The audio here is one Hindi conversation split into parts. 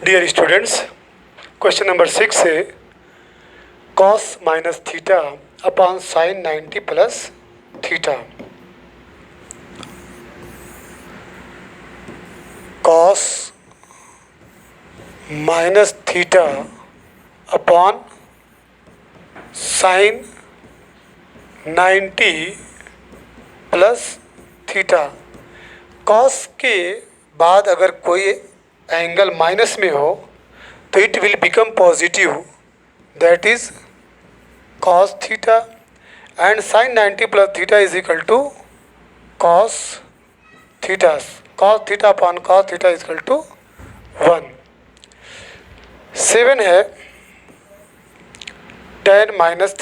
डियर स्टूडेंट्स, क्वेश्चन नंबर 6 है cos minus theta upon sign 90 plus theta. cos minus theta upon sign 90 plus theta. cos के बाद अगर कोई एंगल माइनस में हो तो it will become positive, that is cos theta, and sin 90 plus theta is equal to cos theta. cos theta upon cos theta is equal to 1। 7 है tan minus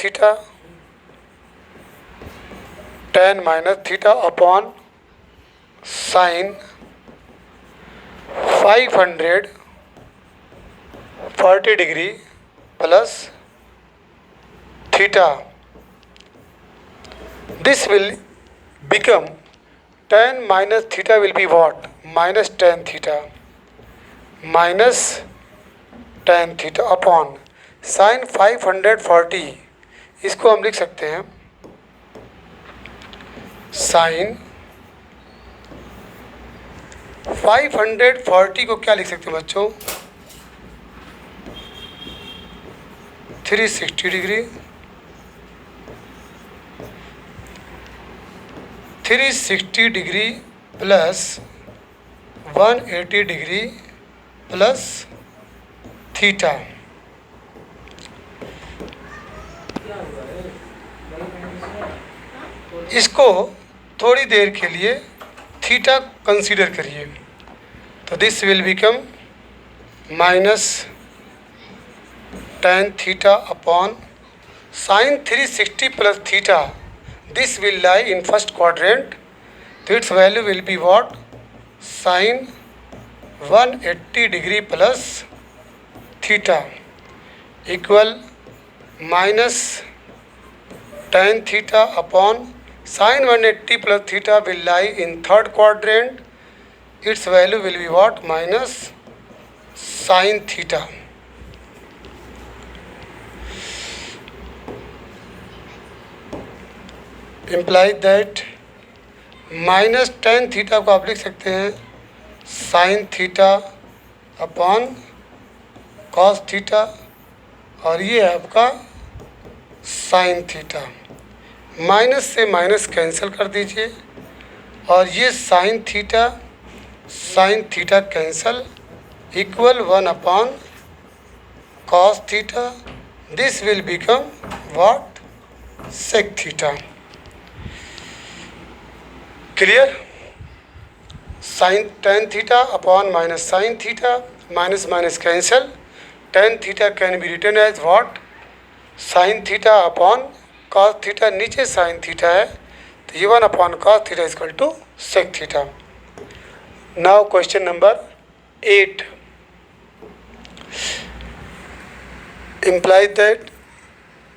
theta upon sine 540 degree plus theta. This will become tan minus theta will be what? Minus tan theta upon sine 540। इसको हम लिख सकते हैं साइन 540 को क्या लिख सकते हैं बच्चों? 360 degree 360 degree plus 180 degree plus theta. इसको थोड़ी देर के लिए थीटा कंसीडर करिए, तो this will become minus tan theta upon sine 360 plus theta. This will lie in first quadrant, तो its value will be what? Sine 180 degree plus theta equal minus tan theta upon sine 180 plus theta will lie in third quadrant. Its value will be what? Minus sin theta. Implies that minus tan theta को आप लिख सकते हैं sine theta upon cos theta, और ये है आपका साइन थीटा। माइनस से माइनस कैंसिल कर दीजिए, और ये sine theta cancel equal 1 upon cos theta. This will become what? Sec theta. Clear? Sine tan theta upon minus sine theta, minus minus cancel, tan theta can be written as what? Sine theta upon cos theta. नीचे साइन थीटा है, तो ये 1 upon cos theta is equal to sec theta. Now question number 8 implies that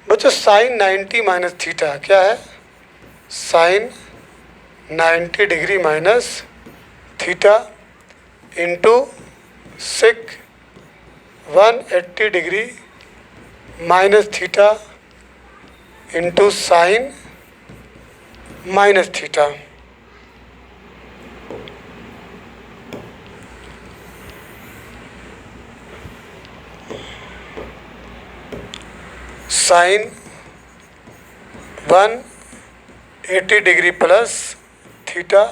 बच्चों साइन 90 माइनस थीटा क्या है? Sine 90 degree minus theta into sec 180 degree minus theta into sine minus theta. Sine 180 degree plus theta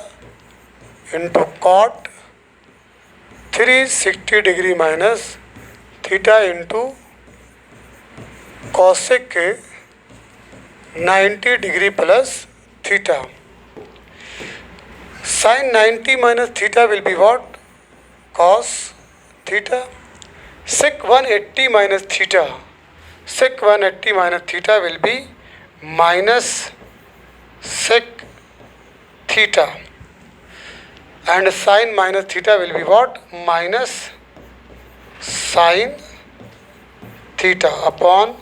into cot 360 degree minus theta into cosec 90 degree plus theta. Sine 90 minus theta will be what? Cos theta. Sec 180 minus theta, sec 180 minus theta will be minus sec theta, and sine minus theta will be what? Minus sine theta upon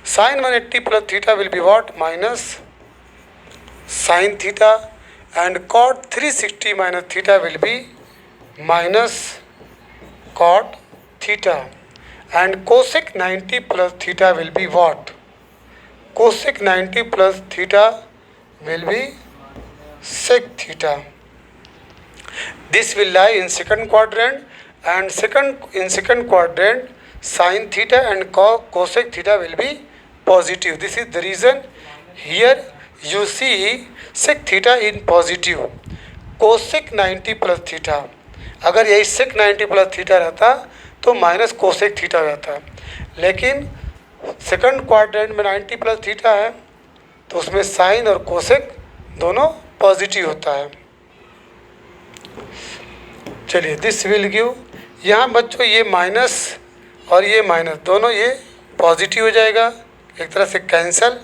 sin 180 plus theta will be what? Minus sin theta, and cot 360 minus theta will be minus cot theta, and cosec 90 plus theta will be what? Cosec 90 plus theta will be sec theta. This will lie in second quadrant, and in second quadrant sin theta and cosec theta will be positive. This is the reason here you see sec theta in positive. Cosec 90 plus theta, अगर यही sec 90 plus theta रहता तो माइनस कोसेक थीटा हो जाता, लेकिन सेकंड क्वाड्रेंट में 90 प्लस थीटा है तो उसमें साइन और कोसेक दोनों पॉजिटिव होता है। चलिए, दिस विल गिव, यहाँ बच्चों ये माइनस और ये माइनस दोनों ये पॉजिटिव हो जाएगा, एक तरह से कैंसल,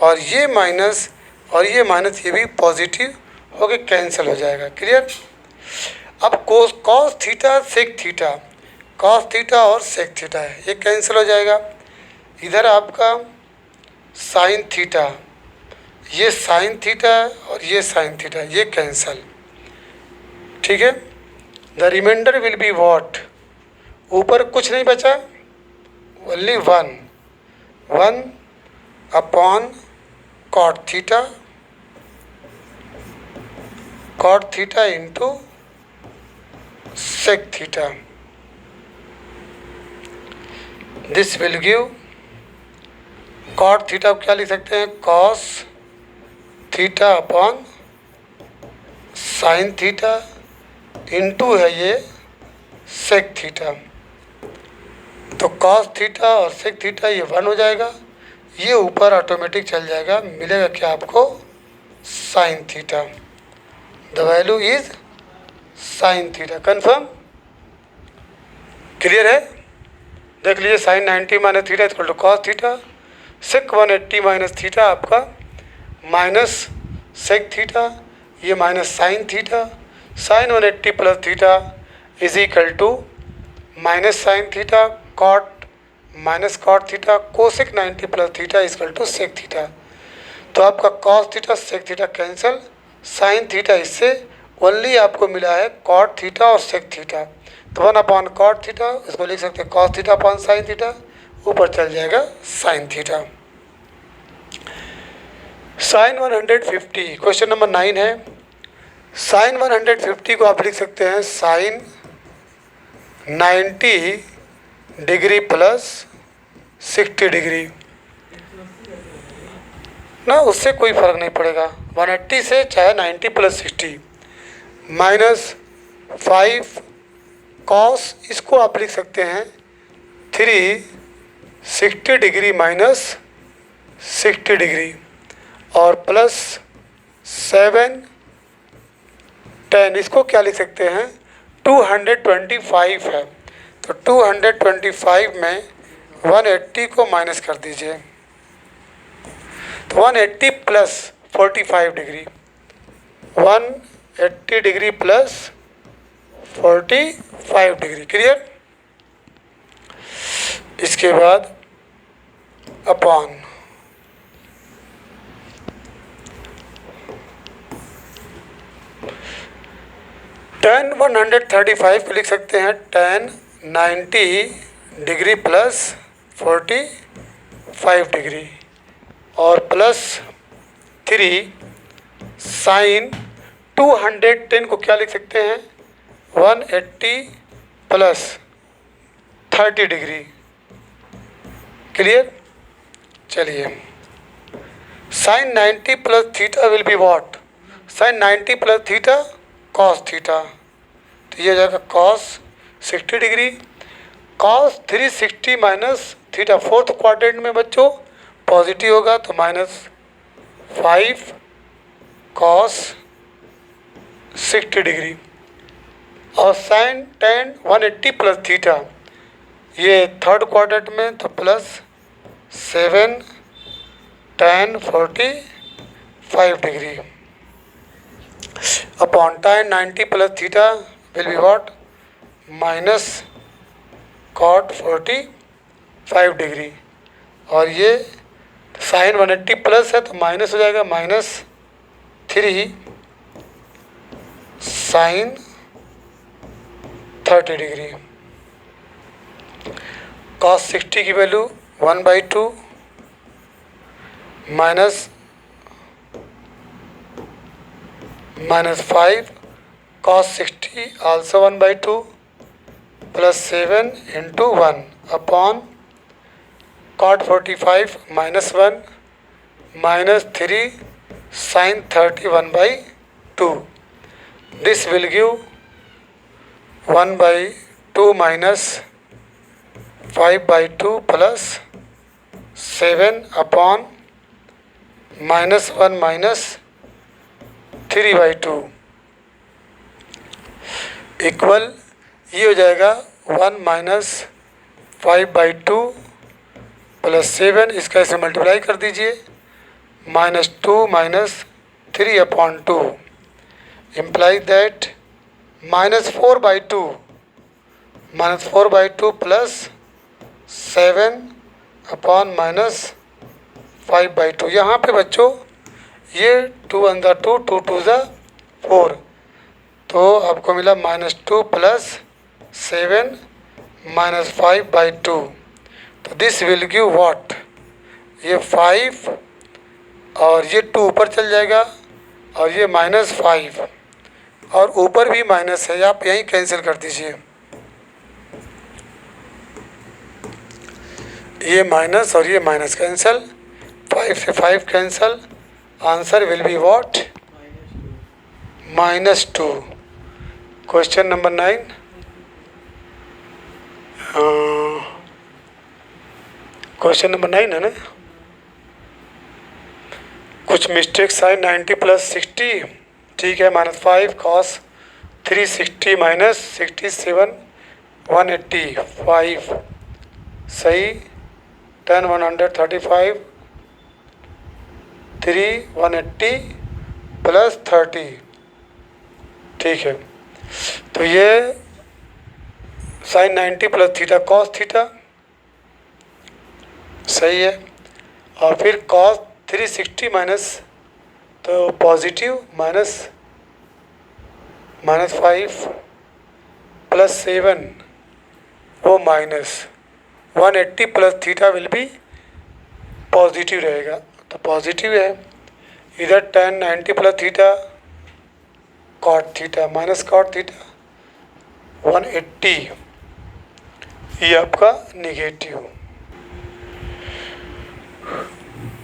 और ये माइनस और ये माइनस ये भी पॉजिटिव होके कैंसिल हो जाएगा। क्लियर? अब cos theta sec theta, cos theta और सेक थीटा है, ये कैंसिल हो जाएगा। इधर आपका साइन थीटा, ये साइन थीटा और ये साइन थीटा, ये कैंसल। ठीक है, the remainder will be what? ऊपर कुछ नहीं बचा, only one upon cot theta into sec theta. This will give cot theta को क्या लिख सकते हैं? Cos theta upon sine theta into है ये सेक थीटा। तो कॉस थीटा और सेक थीटा ये 1 हो जाएगा, ये ऊपर ऑटोमेटिक चल जाएगा, मिलेगा क्या आपको? Sine theta. The value is sine theta. Confirm? Clear है? देख लीजिए, sine 90 minus theta equal to cos theta, sec 180 minus theta आपका माइनस सेक थीटा, ये minus sine theta, sine 180 plus theta is equal to minus sine theta, cot minus cot theta, cosec 90 plus theta is equal to sec theta. तो आपका cos theta sec theta cancel, sine theta इससे ओनली आपको मिला है कॉट थीटा और सेक थीटा। तो 1 अपॉन कॉट थीटा, इसको लिख सकते हैं cos theta upon sine theta, ऊपर चल जाएगा sine theta. Sine 150, question number 9 है। साइन 150 को आप लिख सकते हैं साइन 90 डिग्री प्लस 60 डिग्री ना, उससे कोई फ़र्क नहीं पड़ेगा। 180 से चाहे 90 प्लस 60 माइनस 5 कॉस, इसको आप लिख सकते हैं 360 डिग्री माइनस 60 डिग्री, और प्लस 7 10, इसको क्या लिख सकते हैं? 225 है, तो 225 में 180 को माइनस कर दीजिए, तो 180 plus 45 degree, 180 degree plus 45 degree. Clear? इसके बाद अपॉन tan 135 को लिख सकते हैं tan 90 डिग्री प्लस 45 डिग्री, और प्लस 3 साइन 210 को क्या लिख सकते हैं? 180 प्लस 30 डिग्री। क्लियर? चलिए, sine 90 plus theta will be what? Sine 90 plus theta cos theta, तो ये हो जाएगा cos 60 degree, cos 360 minus theta, fourth quadrant में बच्चों पॉजिटिव होगा तो माइनस 5 कॉस 60 डिग्री, और साइन टेन 180 प्लस थीटा, ये थर्ड क्वाड्रेंट में तो plus 7 tan 45 degree upon tan 90 plus theta will be what? Minus cot 45 degree, और ये साइन 180 प्लस है तो माइनस हो जाएगा, माइनस 3 साइन 30 डिग्री। cos 60 की value 1/2 minus 5 cos 60 also 1/2 plus 7 into 1 upon cot 45 minus 1 minus 3 sin 30 1/2. This will give 1/2 minus 5/2 plus 7 upon minus 1 minus 3/2 equal ये हो जाएगा 1 माइनस 5/2 प्लस 7, इसका इसे मल्टीप्लाई कर दीजिए, -2 minus 3/2 imply that -4/2 plus 7 upon minus 5/2। यहाँ पे बच्चों ये 2 अंदर 2, 2 2 4, तो आपको मिला -2 प्लस 7 माइनस 5/2। तो दिस विल गिव व्हाट, ये 5 और ये 2 ऊपर चल जाएगा और ये -5 और ऊपर भी माइनस है, आप यहीं कैंसिल कर दीजिए, ये माइनस और ये माइनस कैंसिल, 5 से 5 cancel, answer will be what, -2। Question number 9, question number 9 है ना, कुछ मिस्टेक, साइन 90 प्लस 60, ठीक है, -5 cos 360 माइनस 67 185 सही, 10 135 3 180 प्लस 30, ठीक है। तो ये sine 90 plus theta cos theta सही है, और फिर कॉस 360 माइनस तो पॉजिटिव माइनस -5 प्लस 7 वो minus 180 plus theta will be positive रहेगा, तो पॉजिटिव है। इधर 10 90 plus theta cot theta minus cot theta 180, ये आपका निगेटिव।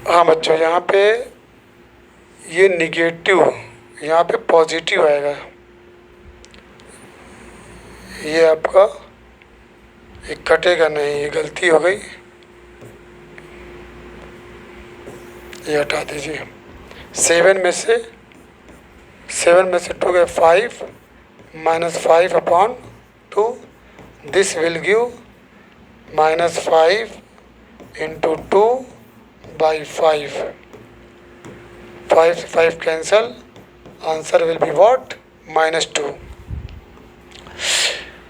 हाँ बच्चों, यहाँ पे ये निगेटिव, यहाँ पे पॉजिटिव आएगा, ये आपका ये कटेगा नहीं, ये गलती हो गई, ये हटा दीजिए। 7 में से 2 गए 5 -5 upon 2, this will give -5 into 2/5, 5 से 5 cancel, answer will be what, -2।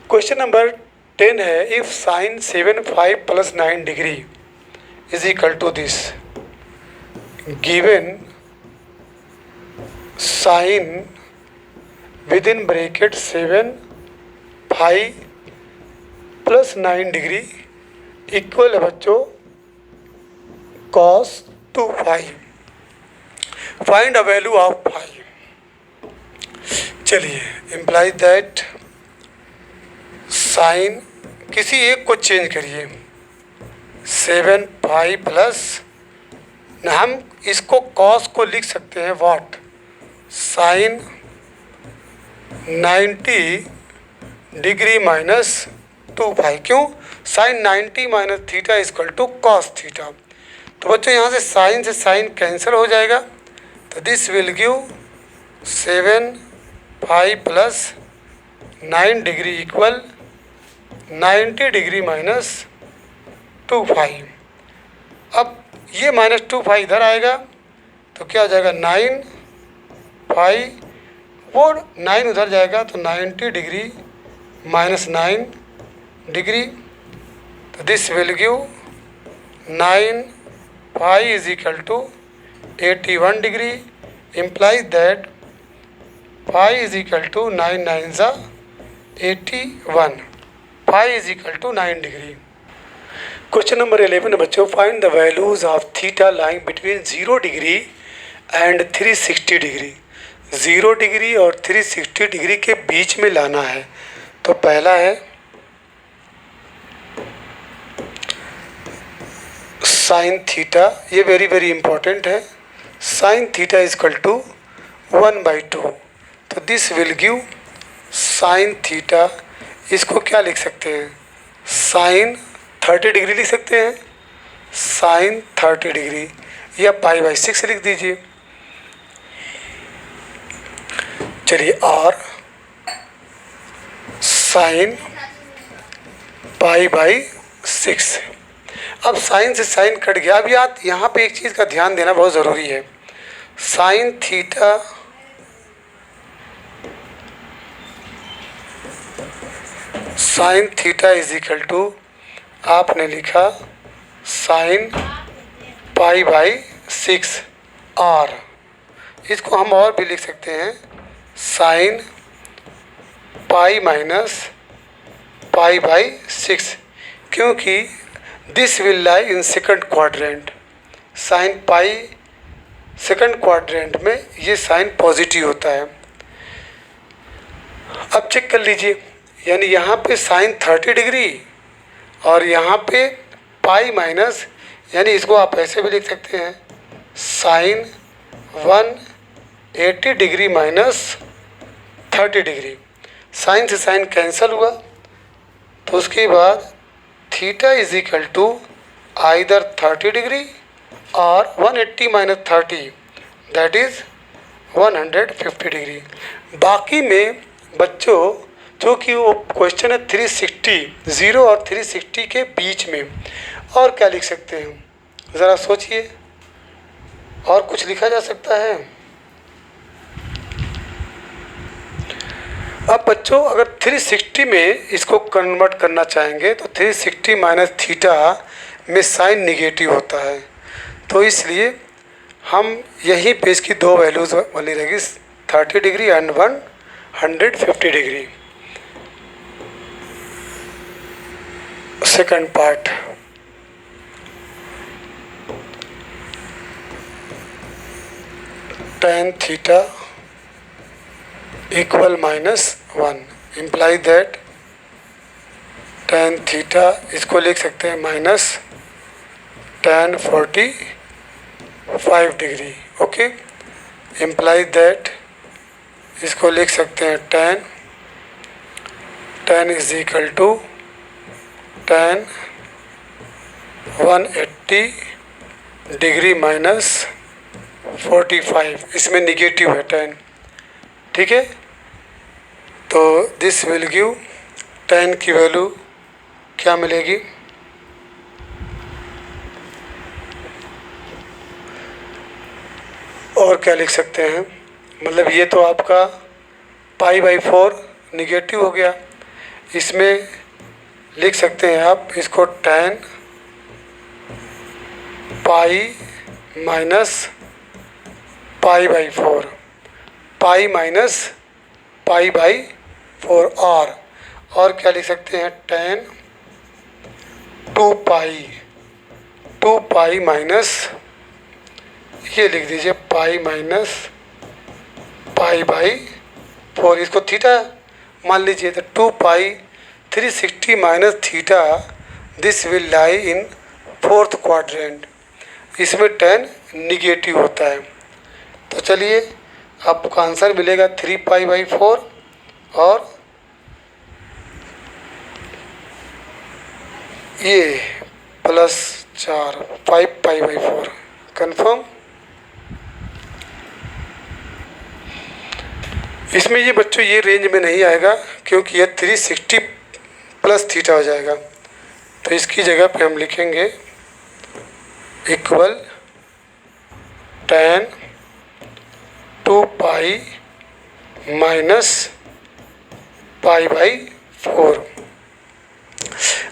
Question number 10 है, if sine 7 5 plus 9 degree is equal to this, given sine within bracket 7 5 plus 9 degree equal है बच्चों cos 2π, find a value of π। चलिए, इम्प्लाई दैट साइन किसी एक को चेंज करिए, 7 π प्लस, हम इसको cos को लिख सकते हैं व्हाट, साइन 90 डिग्री माइनस 2π, क्यों, sine 90 minus theta equal to cos theta. तो बच्चों यहाँ से साइन कैंसिल हो जाएगा, तो this will give 7 π plus 9 degree equal 90 degree minus 2π। अब ये -2π इधर आएगा तो क्या हो जाएगा, 9π, वो 9 उधर जाएगा तो 90 डिग्री माइनस 9 डिग्री, तो this will give 9π is equal to 81 degree, implies that π is equal to 9 9 81, π phi is equal to 9 degree. Question number 11 है बच्चों, find the values of theta lying between 0 degree and 360 degree. 0 degree और 360 डिग्री के बीच में लाना है। तो पहला है साइन थीटा, ये वेरी वेरी इंपॉर्टेंट है। Sine theta is equal to 1/2। तो this will give sine theta, इसको क्या लिख सकते हैं, साइन 30 डिग्री लिख सकते हैं, साइन 30 डिग्री, या π/6 लिख दीजिए। चलिए, और साइन π/6। अब साइन से साइन कट गया। अब याद यहाँ पे एक चीज़ का ध्यान देना बहुत ज़रूरी है। Sine theta is equal to, आपने लिखा साइन π/6, और इसको हम और भी लिख सकते हैं, साइन π-π/6, क्योंकि this will lie in second quadrant. Sine pi second quadrant में ये साइन पॉजिटिव होता है। अब चेक कर लीजिए, यानी यहाँ पे साइन 30 डिग्री और यहाँ पे पाई माइनस, यानी इसको आप ऐसे भी लिख सकते हैं, sine 180 degree minus 30 degree. Sine से साइन कैंसिल हुआ, तो उसके बाद theta is equal to either 30 degree और 180 माइनस 30, दैट इज़ 150 डिग्री। बाकी में बच्चों, जो कि वो क्वेश्चन है 360, 0 और 360 के बीच में, और क्या लिख सकते हैं, ज़रा सोचिए, और कुछ लिखा जा सकता है? अब बच्चों, अगर 360 में इसको कन्वर्ट करना चाहेंगे तो 360 माइनस थीटा में साइन निगेटिव होता है, तो इसलिए हम यहीं पे इसकी दो वैल्यूज़ वाली रहेगी, 30 degree and 150 degree. Second part, tan theta equal -1 imply that tan theta, इसको लिख सकते हैं minus tan 45 degree. Okay, imply that इसको लिख सकते हैं tan is equal to tan 180 degree minus 45, इसमें निगेटिव है tan, ठीक है। तो दिस विल गिव tan की वैल्यू क्या मिलेगी, और क्या लिख सकते हैं, मतलब ये तो आपका π/4 निगेटिव हो गया, इसमें लिख सकते हैं आप इसको tan pi minus π/4, pi minus π/4, और क्या लिख सकते हैं, tan 2 पाई माइनस, ये लिख दीजिए पाई माइनस π/4, इसको थीटा मान लीजिए, तो 2 पाई 360 minus theta, this will lie in fourth quadrant, इसमें tan निगेटिव होता है। तो चलिए, आपका आंसर मिलेगा 3 π/4 और ये +4 5 π/4, कन्फर्म। इसमें ये बच्चों ये रेंज में नहीं आएगा, क्योंकि ये 360 प्लस थीटा हो जाएगा, तो इसकी जगह पे हम लिखेंगे इक्वल tan 2 पाई माइनस π/4।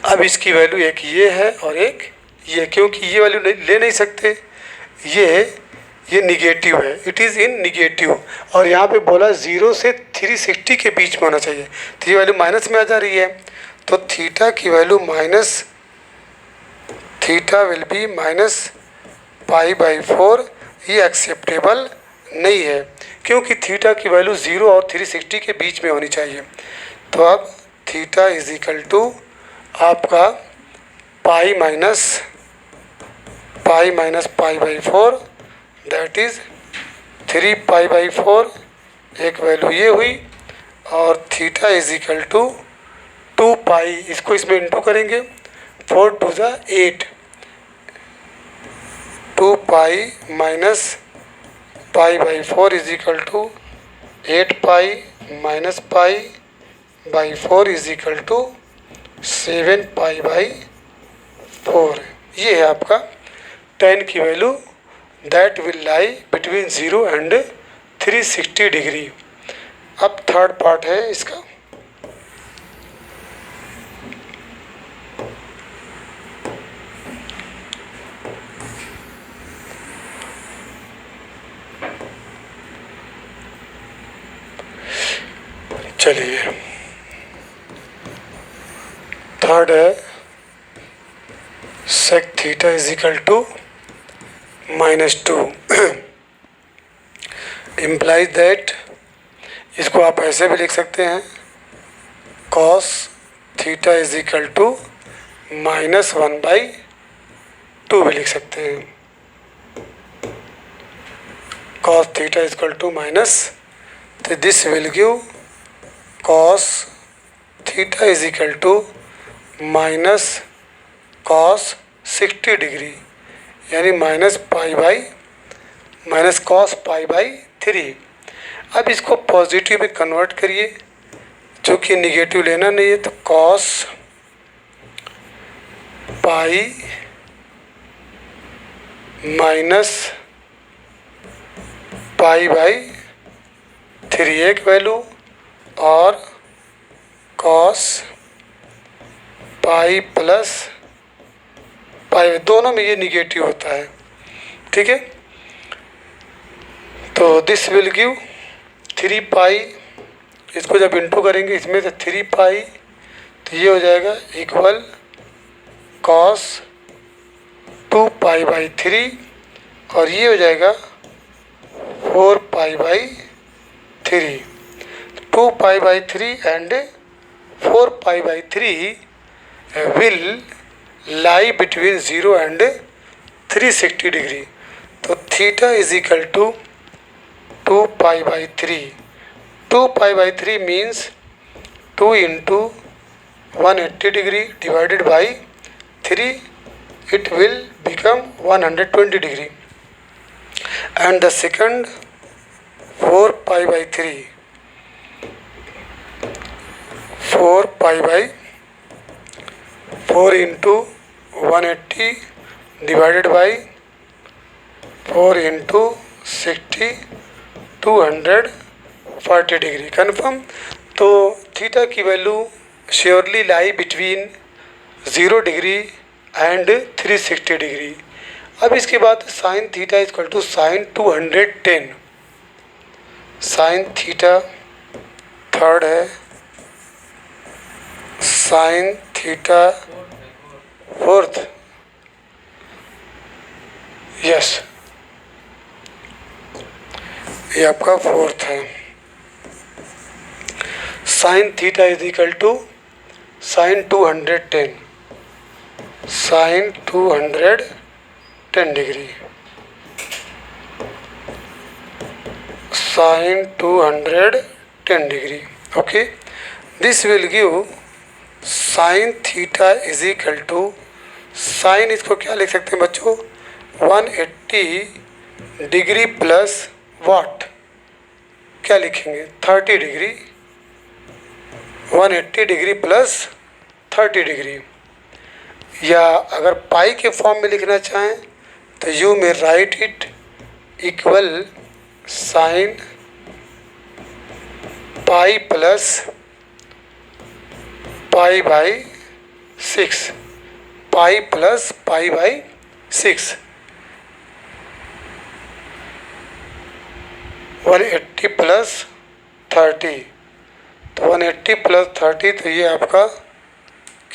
अब इसकी वैल्यू एक ये है और एक ये, क्योंकि ये वैल्यू ले नहीं सकते, ये निगेटिव है, इट इज़ इन निगेटिव, और यहाँ पे बोला 0 से 360 के बीच में होना चाहिए, तो ये वैल्यू माइनस में आ जा रही है, तो थीटा की value minus theta will be minus π/4, ये एक्सेप्टेबल नहीं है क्योंकि थीटा की वैल्यू 0 और 360 के बीच में होनी चाहिए। तो अब थीटा इज इक्वल टू आपका पाई माइनस π/4, दैट इज़ 3π/4, एक वैल्यू ये हुई, और थीटा इज इक्वल टू 2π, इसको इसमें इंटू करेंगे, 4 2 ज़ा 8, 2π minus π/4 is equal to 8π - π/4 is equal to 7π/4। ये है आपका tan की value that will lie between 0 and 360 degree. अब थर्ड पार्ट है इसका। चलिए, थर्ड है sec theta is equal to -2 implies that, इसको आप ऐसे भी लिख सकते हैं, cos theta is equal to -1/2 भी लिख सकते हैं। cos theta is equal to minus, तो this will give cos theta is equal to minus cos 60 degree, यानी माइनस cos π/3। अब इसको पॉजिटिव में कन्वर्ट करिए, जो कि निगेटिव लेना नहीं है, तो cos पाई माइनस π/3 एक वैल्यू, और cos पाई प्लस पाई, दोनों में ये निगेटिव होता है, ठीक है। तो दिस विल गिव 3π, इसको जब इंटू करेंगे इसमें से 3π, तो ये हो जाएगा इक्वल cos 2π/3, और ये हो जाएगा 4π/3। 2π/3 and 4π/3 will lie between 0 and 360 degree. तो theta is equal to 2π/3। 2π/3 means 2 into 180 degree divided by 3, it will become 120 degree, and the second 4π/3, 4 into 180 divided by 4 into 60, 240 degree confirm. तो थीटा की value surely lie between 0 degree and 360 degree. अब इसके बाद sine theta is equal to sine 210। Sine theta third है, साइन थीटा फोर्थ, यस ये आपका फोर्थ है। Sine theta is equal to sine 210, sine 210 degree, sine 210 degree, okay. This will give sine theta is equal to, sine इसको क्या लिख सकते हैं बच्चों, 180 डिग्री प्लस वाट, क्या लिखेंगे 30 डिग्री, 180 डिग्री प्लस 30 डिग्री। या अगर पाई के फॉर्म में लिखना चाहें तो यू में write it equal sine pi plus π/6, pi plus π/6, 180 plus 30, तो 180 प्लस 30, तो ये आपका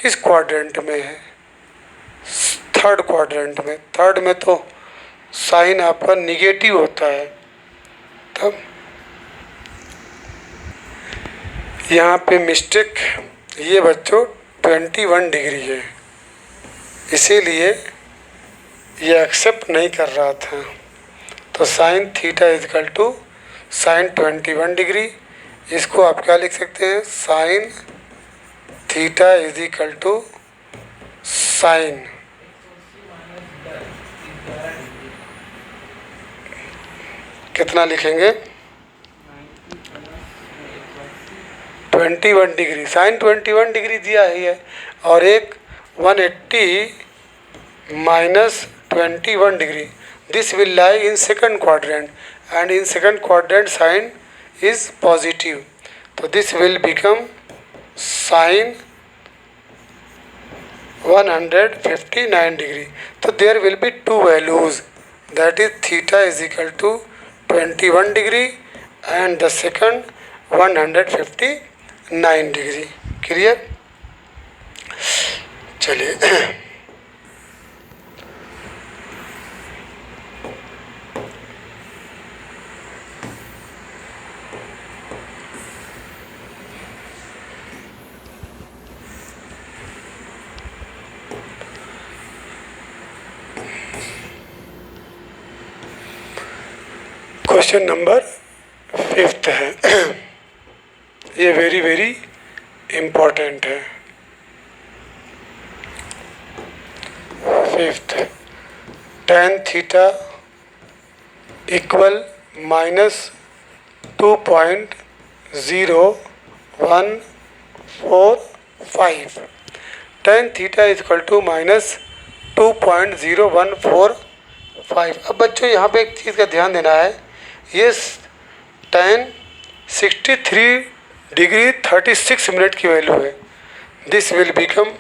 किस क्वाड्रेंट में है? थर्ड क्वाड्रेंट में। थर्ड में तो साइन आपका निगेटिव होता है। तब यहाँ पे मिस्टेक ये बच्चों 21 डिग्री है, इसीलिए ये एक्सेप्ट नहीं कर रहा था। तो sine theta is equal to sine 21 degree, इसको आप क्या लिख सकते हैं? Sine theta is equal to sine कितना लिखेंगे? 21 डिग्री। साइन 21 डिग्री दिया ही है, और एक 180 minus 21 degree, this will lie in second quadrant, and in second quadrant sine is positive, तो this will become sine 159 degree. तो there will be two values, that is theta is equal to 21 degree and the second 159 degree. Clear? चलिए क्वेश्चन नंबर 5 है। ये वेरी वेरी इम्पोर्टेंट है। 5th, tan theta equal minus 2.0145। tan theta equal to minus 2.0145। अब बच्चों यहाँ पे एक चीज़ का ध्यान देना है, ये tan 63 डिग्री 36 मिनट की वैल्यू है। दिस विल बिकम,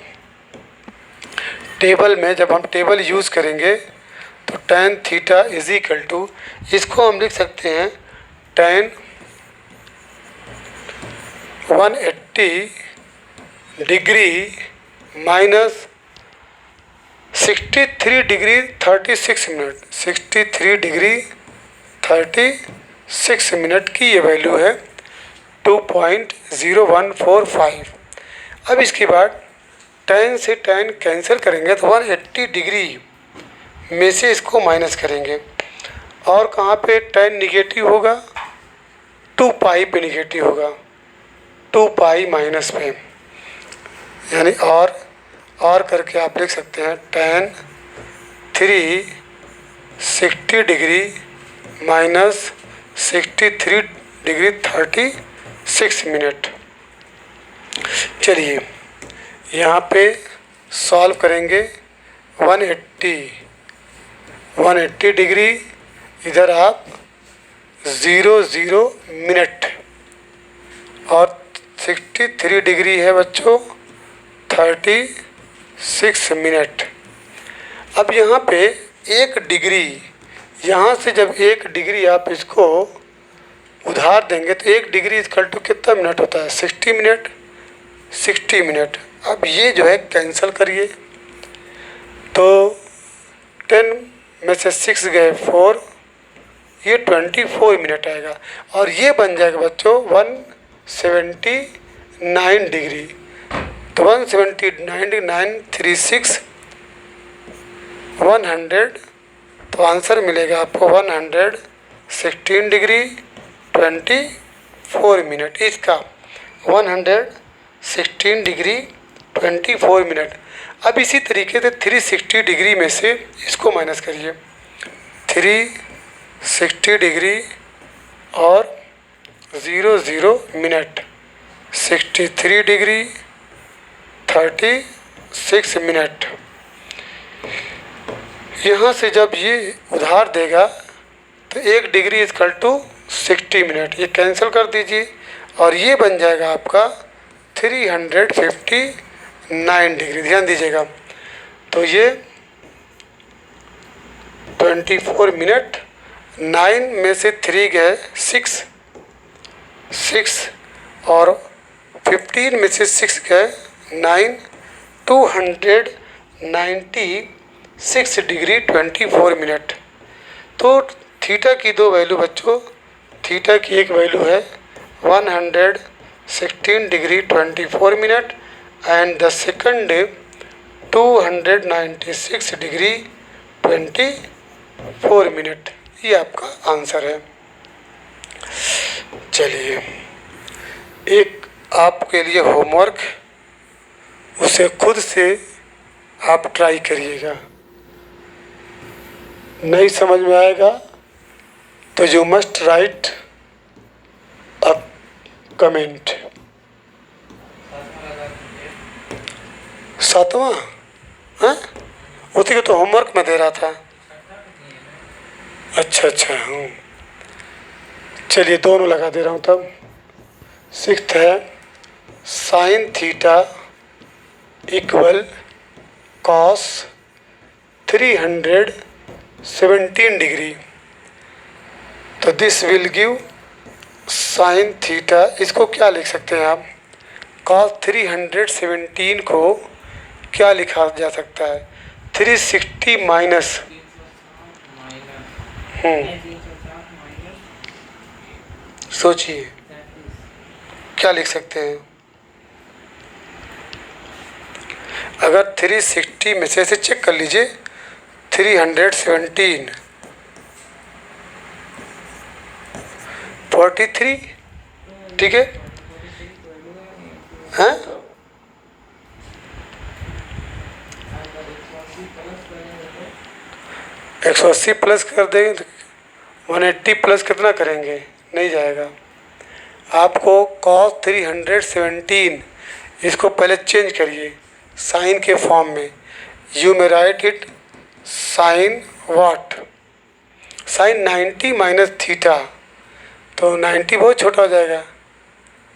टेबल में जब हम टेबल यूज़ करेंगे तो tan theta is equal to, इसको हम लिख सकते हैं tan 180 degree minus 63 degree 36 minute, 63 degree 36 minute की ये वैल्यू है 2.0145। अब इसके बाद tan से tan कैंसिल करेंगे तो 180 डिग्री में से इसको माइनस करेंगे, और कहाँ पे tan निगेटिव होगा? 2 पाई पे निगेटिव होगा, 2 पाई माइनस पे, यानी और करके आप लिख सकते हैं tan 360 degree minus 63 degree 36 minute. चलिए यहाँ पे सॉल्व करेंगे। 180 डिग्री, इधर आप 00 मिनट, और 63 डिग्री है बच्चों 36 मिनट। अब यहाँ पे 1 डिग्री, यहाँ से जब 1 डिग्री आप इसको उधार देंगे तो 1 डिग्री इक्वल टू कितना मिनट होता है? 60 मिनट, 60 मिनट। अब ये जो है कैंसिल करिए, तो 10 में से 6 गए 4, ये 24 मिनट आएगा, और ये बन जाएगा बच्चों 179 डिग्री। तो 179 36 100, तो आंसर मिलेगा आपको 116 डिग्री 24 मिनट। इसका 116 डिग्री 24 मिनट। अब इसी तरीके से 360 डिग्री में से इसको माइनस करिए, 360 डिग्री और 00 मिनट, 63 डिग्री 36 मिनट। यहाँ से जब ये उधार देगा तो 1 डिग्री इक्वल टू 60 मिनट, ये कैंसिल कर दीजिए, और ये बन जाएगा आपका 359 डिग्री। ध्यान दीजिएगा, तो ये 24 मिनट, 9 में से 3 गए 6 और 15 में से 6 गए 9, 296 डिग्री 24 मिनट। तो थीटा की दो वैल्यू बच्चों, थीटा की एक वैल्यू है 116 degree 24 minute and the second 296 degree 24 minute. ये आपका आंसर है। चलिए, एक आपके लिए होमवर्क, उसे खुद से आप ट्राई करिएगा। नहीं समझ में आएगा तो you must write a comment. 7वां, हाँ, उसी को तो होमवर्क में दे रहा था। अच्छा, हूँ, चलिए दोनों लगा दे रहा हूँ तब। 6th है sine theta equal cos 317 degree. तो this will give sine theta, इसको क्या लिख सकते हैं आप? कॉस 317 को क्या लिखा जा सकता है? 360 माइनस, सोचिए क्या लिख सकते हैं? अगर 360 में से चेक कर लीजिए, 317 43, ठीक है, हाँ, एक 180 प्लस कर देंगे तो 180 प्लस कितना करेंगे? नहीं जाएगा। आपको cos 317 इसको पहले चेंज करिए साइन के फॉर्म में। यू में write it sine what? Sine 90 minus theta, तो 90 बहुत छोटा हो जाएगा,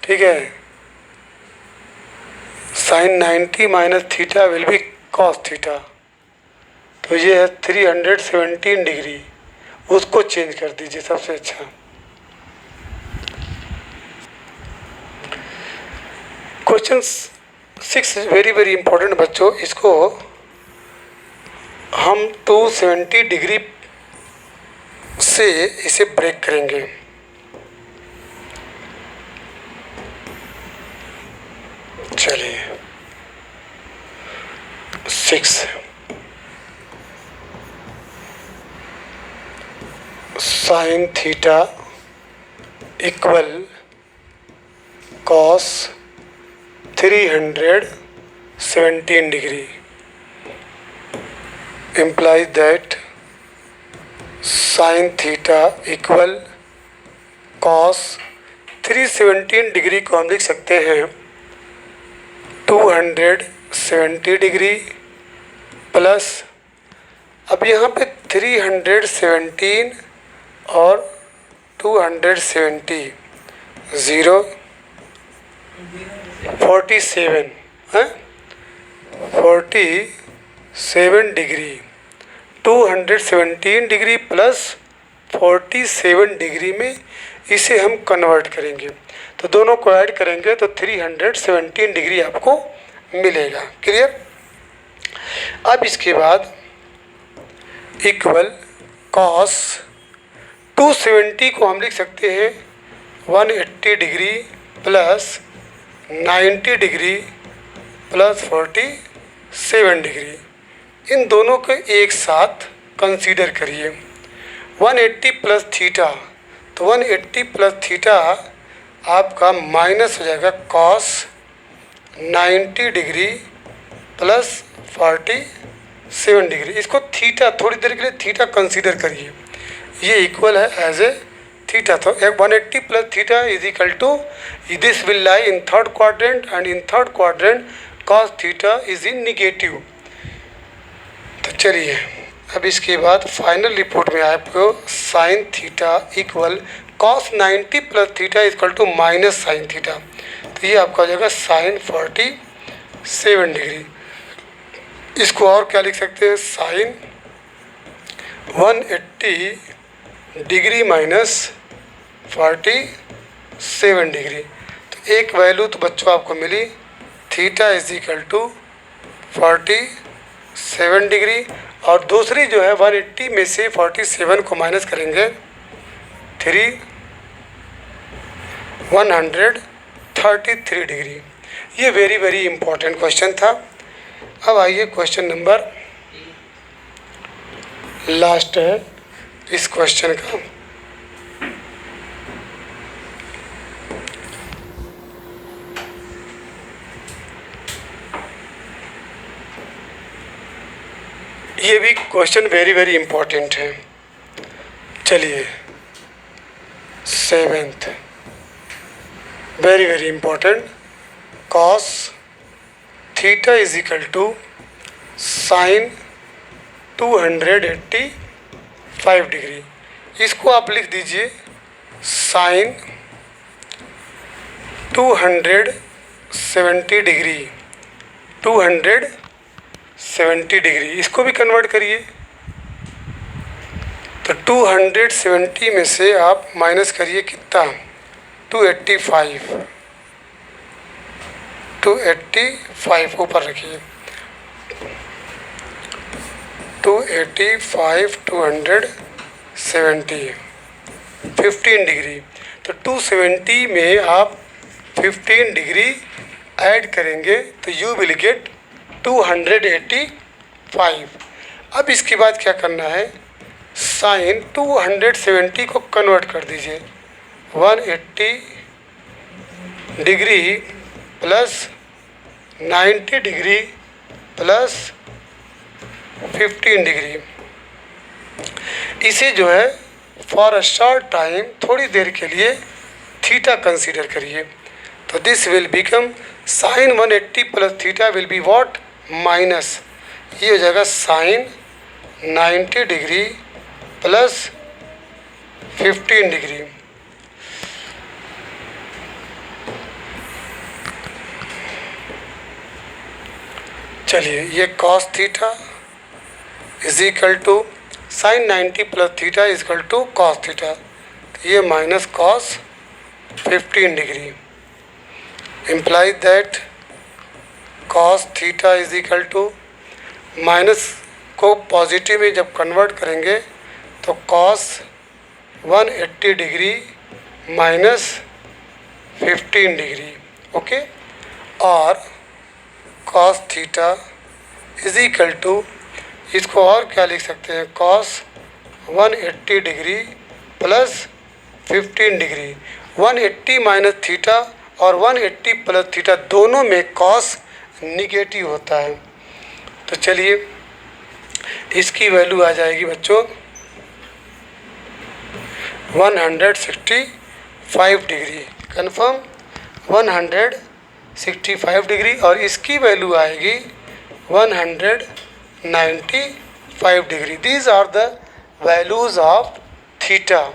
ठीक है। Sine 90 minus theta will be cos theta. तो ये है 317 डिग्री, उसको चेंज कर दीजिए सबसे अच्छा। क्वेश्चन 6 वेरी वेरी इंपॉर्टेंट बच्चों, इसको हम 270 डिग्री से इसे ब्रेक करेंगे। चलिए 6 sign theta equal cos 317 degree implies that sin theta equal cos 317 degree को हम लिख सकते हैं 270 डिग्री प्लस, अब यहाँ पे 317 और 270 0 47 है, 47 डिग्री, 217 डिग्री प्लस 47 डिग्री में इसे हम कन्वर्ट करेंगे, तो दोनों को ऐड करेंगे तो 317 डिग्री आपको मिलेगा। क्लियर? अब इसके बाद इक्वल कॉस 270 को हम लिख सकते हैं 180 degree plus 90 degree plus 47 degree. इन दोनों को एक साथ कंसीडर करिए। 180 प्लस थीटा, तो 180 प्लस थीटा आपका माइनस हो जाएगा कॉस 90 डिग्री प्लस 47 डिग्री। इसको थीटा, थोड़ी देर के लिए थीटा कंसीडर करिए, ये इक्वल है एज ए थीटा। तो 180 plus theta is equal to, this will lie in third quadrant and in third quadrant cos theta is in negative. तो चलिए अब इसके बाद फाइनल रिपोर्ट में आपको sine theta equal cos 90 plus theta equal to minus sine theta. तो ये आपका हो जाएगा साइन 47 डिग्री। इसको और क्या लिख सकते हैं? Sine 180 degree minus 47 degree. तो एक वैल्यू तो बच्चों आपको मिली, theta is equal to 47 degree, और दूसरी जो है 180 में से 47 को माइनस करेंगे 133 डिग्री। ये वेरी वेरी इंपॉर्टेंट क्वेश्चन था। अब आइए क्वेश्चन नंबर लास्ट है इस क्वेश्चन का। ये भी क्वेश्चन वेरी वेरी इंपॉर्टेंट है। चलिए, 7th very very important, cos theta is equal to sine 285 degree. इसको आप लिख दीजिए साइन 270 डिग्री, 270 डिग्री। इसको भी कन्वर्ट करिए, तो 270 में से आप माइनस करिए कितना, 285 ऊपर रखिए, 285 270 15 डिग्री। तो 270 में आप 15 डिग्री ऐड करेंगे तो यू विल गेट 285। अब इसके बाद क्या करना है, साइन 270 को कन्वर्ट कर दीजिए, 180 degree plus 90 degree plus 15 degree. इसे जो है फॉर अ शॉर्ट टाइम, थोड़ी देर के लिए थीटा कंसीडर करिए। तो this will become sign 180 plus theta will be what, minus, ये हो जाएगा साइन 90 डिग्री प्लस 15 डिग्री। चलिए, ये cos theta is equal to sine 90 plus theta is equal to cos theta, तो ये minus cos 15 degree implies that cos theta is equal to, minus को पॉजिटिव में जब कन्वर्ट करेंगे तो cos 180 degree minus 15 degree, okay. और cos theta is equal to, इसको और क्या लिख सकते हैं, cos 180 degree plus 15 degree. 180 minus theta और 180 प्लस थीटा दोनों में कॉस निगेटिव होता है। तो चलिए, इसकी वैल्यू आ जाएगी बच्चों 165 डिग्री, कन्फर्म 165 डिग्री, और इसकी वैल्यू आएगी 195 degree. These are the values of theta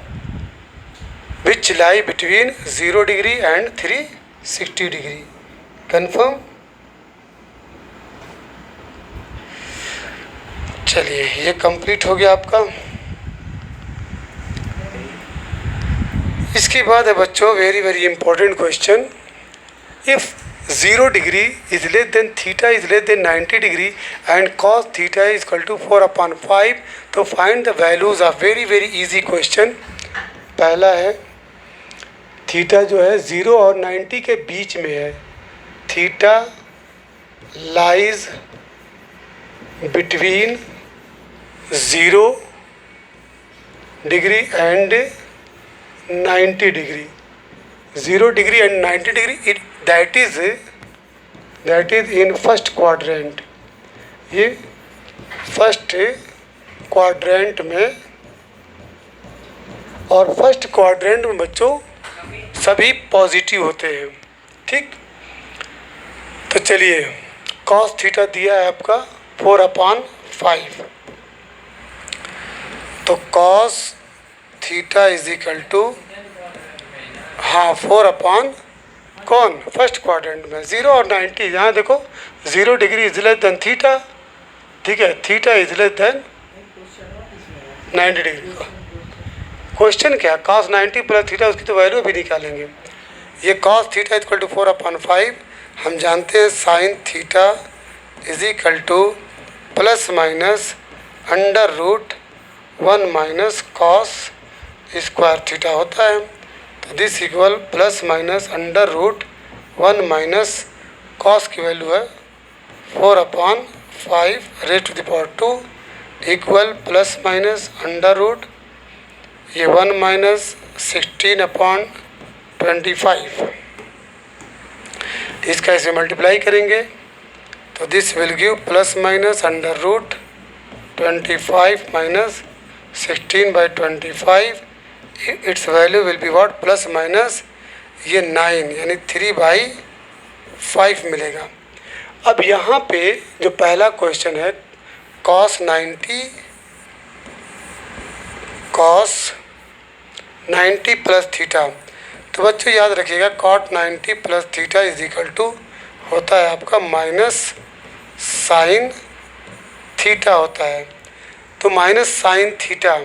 which lie between 0 degree and 360 degree. Confirm? चलिए, ये कंप्लीट हो गया आपका। इसके बाद है बच्चों very very important question, if 0 degree is less than theta is less than 90 degree and cos theta is equal to 4/5, तो find the values of, very very easy question. पहला है, थीटा जो है 0 और 90 के बीच में है, theta lies between 0 degree and 90 degree, 0 degree and 90 degree, that is in first quadrant. ये फर्स्ट क्वाड्रेंट में, और फर्स्ट क्वाड्रेंट में बच्चों सभी पॉजिटिव होते हैं, ठीक। तो चलिए, कॉस थीटा दिया है आपका 4/5, तो cos theta is equal to, हाँ 4 कौन, फर्स्ट क्वाड्रेंट में 0 और 90। यहाँ देखो 0 degree is less than theta, ठीक है, theta is less than 90 degree. Question क्या, कॉस 90 प्लस थीटा, उसकी तो वैल्यू भी निकालेंगे। ये कॉस थीटा इक्वल टू 4/5, हम जानते हैं sine theta is equal to plus minus under root 1 minus cos square theta होता है। तो this equal plus minus under root 1 minus cos की वैल्यू है 4/5 raise to the power 2 equal plus minus under root ये 1 माइनस 16/25। इसका ऐसे मल्टीप्लाई करेंगे तो this will give plus minus under root 25 minus 16/25 it's value will be what plus minus ये 9 यानी 3/5 मिलेगा। अब यहाँ पे जो पहला क्वेश्चन है cos 90 प्लस थीटा, तो बच्चों याद रखिएगा cot 90 plus theta is equal to होता है आपका माइनस साइन थीटा होता है। तो माइनस साइन थीटा,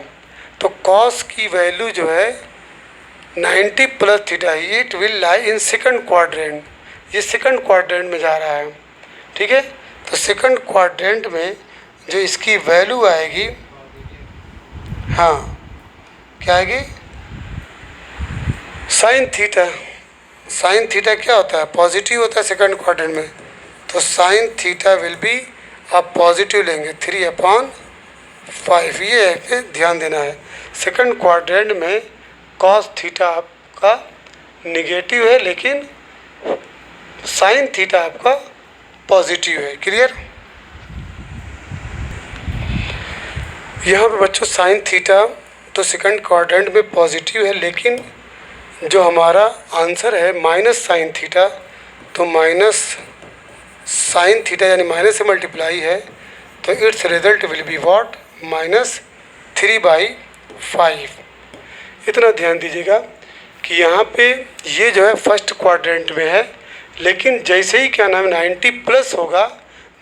तो cos की वैल्यू जो है 90 plus theta it will lie in second quadrant, ये सेकंड क्वाड्रेंट में जा रहा है, ठीक है। तो सेकंड क्वाड्रेंट में जो इसकी वैल्यू आएगी, हाँ क्या आएगी, साइन थीटा। साइन थीटा क्या होता है, पॉजिटिव होता है सेकंड क्वाड्रेंट में, तो साइन थीटा विल बी आप पॉजिटिव लेंगे 3/5। ये है ध्यान देना है, सेकंड क्वाड्रेंट में कॉस थीटा आपका निगेटिव है लेकिन साइन थीटा आपका पॉजिटिव है। क्लियर। यहाँ पे बच्चों साइन थीटा तो सेकंड क्वाड्रेंट में पॉजिटिव है, लेकिन जो हमारा आंसर है माइनस साइन थीटा, तो माइनस साइन थीटा यानी माइनस से मल्टीप्लाई है, तो it's result will be what minus 3/5। इतना ध्यान दीजिएगा कि यहाँ पे ये जो है फर्स्ट क्वाड्रेंट में है, लेकिन जैसे ही क्या नाम 90 प्लस होगा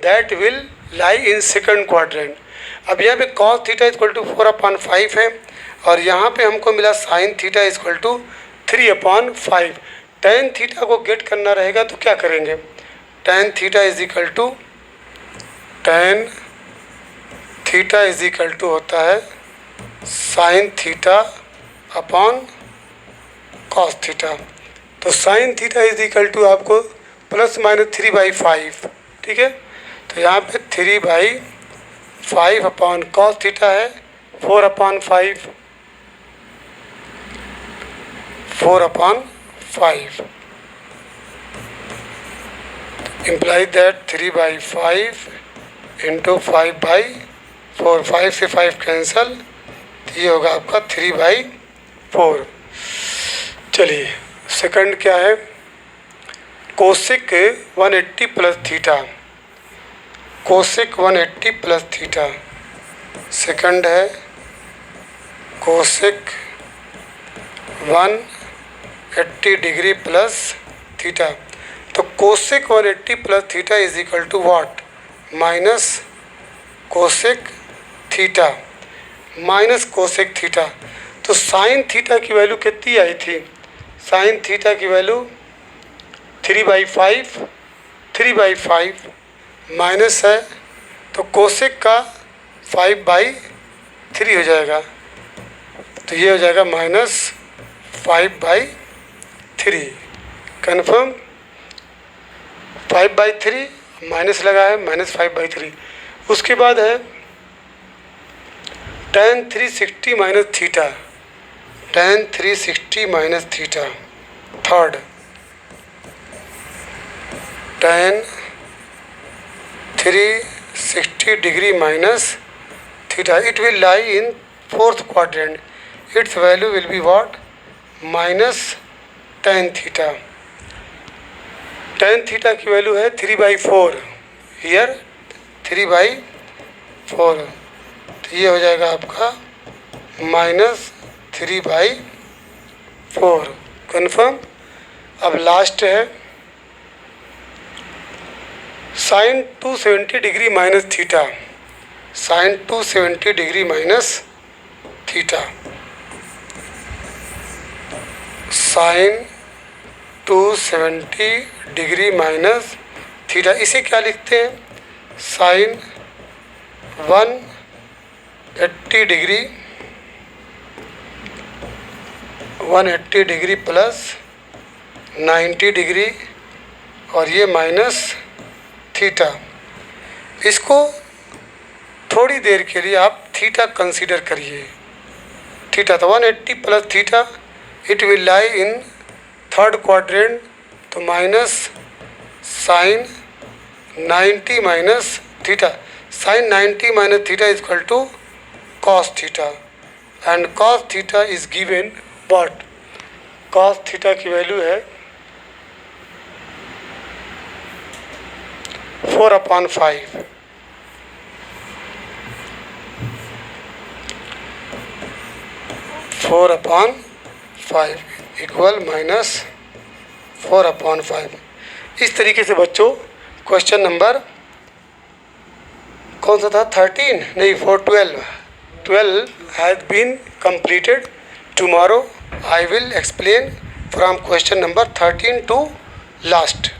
that will lie in second quadrant. अब यहाँ पे कॉस थीटा इक्वल टू 4/5 है और यहाँ पे हमको मिला sine theta equal to 3/5। Tan theta को गेट करना रहेगा तो क्या करेंगे, tan theta is equal to होता है sine theta upon cos theta. तो sine theta is equal to आपको प्लस माइनस 3/5, ठीक है। तो यहाँ पे 3/5 अपॉन कॉस थीटा है 4/5 इम्प्लाई दैट 3/5 इंटू 5/4, 5 से 5 कैंसल, तो ये होगा आपका 3/4। चलिए सेकंड क्या है, cosec 180 plus theta, cosec 180 plus theta. Second है कोसिक 180 डिग्री प्लस थीटा। तो cosec 180 plus theta is equal to what minus cosec theta minus cosec theta. तो साइन थीटा की वैल्यू कितनी आई थी, साइन थीटा की वैल्यू 3/5 माइनस है, तो कोसेक का 5/3 हो जाएगा, तो ये हो जाएगा -5/3। कन्फर्म 5/3 माइनस लगा है -5/3। उसके बाद है tan 360 minus theta, tan 360 minus theta. Third tan 360 degree minus theta, it will lie in fourth quadrant, it's value will be what minus tan theta. tan theta की वैल्यू है 3/4, हियर 3/4, तो ये हो जाएगा आपका -3/4। कन्फर्म। अब लास्ट है sine 270 degree minus theta, sine 270 degree minus theta, sine 270 degree minus theta. इसे क्या लिखते हैं, sine 180 degree 180 degree plus 90 degree और ये माइनस थीटा। इसको थोड़ी देर के लिए आप थीटा कंसीडर करिए। थीटा तो 180 plus theta, it will lie in third quadrant, तो minus sine 90 minus theta. Sine 90 minus theta is equal to cos theta, and cos theta is given what? Cos theta की वैल्यू है 4/5। Four upon 5 equal minus 4/5। इस तरीके से बच्चों क्वेश्चन नंबर कौन सा था? 13 नहीं 12 has been completed. Tomorrow I will explain from question number 13 to last.